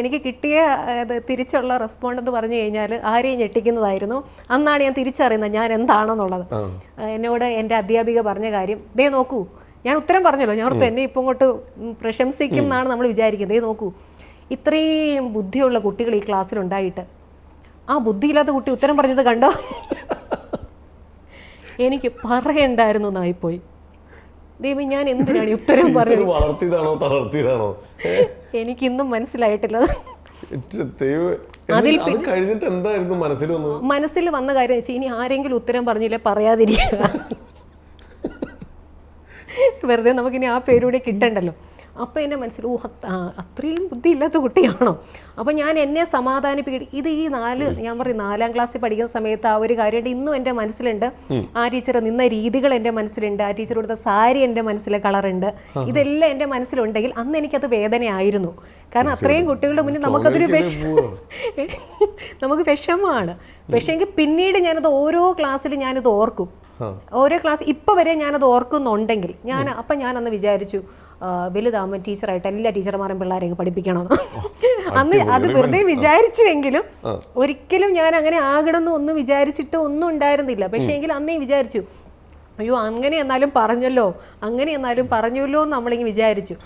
എനിക്ക് കിട്ടിയ തിരിച്ചുള്ള റെസ്പോണ്ട് എന്ന് പറഞ്ഞു കഴിഞ്ഞാൽ ആരെയും ഞെട്ടിക്കുന്നതായിരുന്നു. അന്നാണ് ഞാൻ തിരിച്ചറിയുന്നത് ഞാൻ എന്താണെന്നുള്ളത്. എന്നോട് എൻ്റെ അധ്യാപിക പറഞ്ഞ കാര്യം, ദേ നോക്കൂ, ഞാൻ ഉത്തരം പറഞ്ഞല്ലോ, ഞാൻ ഓർത്ത് എന്നെ ഇപ്പം ഇങ്ങോട്ട് പ്രശംസിക്കും എന്നാണ് നമ്മൾ വിചാരിക്കുന്നത്. ദേ നോക്കൂ, ഇത്രയും ബുദ്ധിയുള്ള കുട്ടികൾ ഈ ക്ലാസ്സിലുണ്ടായിട്ട് ആ ബുദ്ധിയില്ലാത്ത കുട്ടി ഉത്തരം പറഞ്ഞത് കണ്ടോ? എനിക്ക് പറയണ്ടായിരുന്നു എന്നായിപ്പോയി. ദൈവം, ഞാൻ എന്തിനാണ് ഈ ഉത്തരം പറഞ്ഞത്? എനിക്കിന്നും മനസ്സിലായിട്ടില്ല. മനസ്സിൽ വന്ന കാര്യം വെച്ചാൽ ഇനി ആരെങ്കിലും ഉത്തരം പറഞ്ഞില്ലേ പറയാതിരിക്കുക, വെറുതെ നമുക്കിനി ആ പേരൂടെ കിട്ടണ്ടല്ലോ. അപ്പം എൻ്റെ മനസ്സിൽ അത്രയും ബുദ്ധിയില്ലാത്ത കുട്ടിയാണോ? അപ്പം ഞാൻ എന്നെ സമാധാനിപ്പിക്കും. ഇത് ഈ ഞാൻ പറയും 4ാം ക്ലാസ്സിൽ പഠിക്കുന്ന സമയത്ത് ആ ഒരു കാര്യമുണ്ട്, ഇന്നും എൻ്റെ മനസ്സിലുണ്ട്. ആ ടീച്ചർ നിന്ന രീതികൾ എൻ്റെ മനസ്സിലുണ്ട്, ആ ടീച്ചർ കൊടുത്ത സാരി എൻ്റെ മനസ്സിലെ കളറുണ്ട്, ഇതെല്ലാം എൻ്റെ മനസ്സിലുണ്ടെങ്കിൽ അന്ന് എനിക്കത് വേദനയായിരുന്നു. കാരണം അത്രയും കുട്ടികളുടെ മുന്നിൽ നമുക്കതൊരു നമുക്ക് വിഷമമാണ്. പക്ഷേ എങ്കിൽ പിന്നീട് ഞാനത് ഓരോ ക്ലാസ്സിലും ഞാനത് ഓർക്കും. ഓരോ ക്ലാസ് ഇപ്പം വരെ ഞാനത് ഓർക്കുന്നുണ്ടെങ്കിൽ അപ്പം ഞാനന്ന് വിചാരിച്ചു, വലുതാകുമ്പോൾ ടീച്ചറായിട്ട് എല്ലാ ടീച്ചർമാരും പിള്ളേരെയൊക്കെ പഠിപ്പിക്കണം. അന്ന് അത് വെറുതെ വിചാരിച്ചുവെങ്കിലും ഒരിക്കലും ഞാൻ അങ്ങനെ ആകണമെന്ന് ഒന്നും വിചാരിച്ചിട്ട് ഒന്നും ഉണ്ടായിരുന്നില്ല. പക്ഷേ എങ്കിൽ അന്നേ വിചാരിച്ചു, അയ്യോ അങ്ങനെ എന്നാലും പറഞ്ഞല്ലോ, അങ്ങനെ എന്നാലും പറഞ്ഞല്ലോ എന്ന് നമ്മളിങ്ങനെ വിചാരിച്ചു.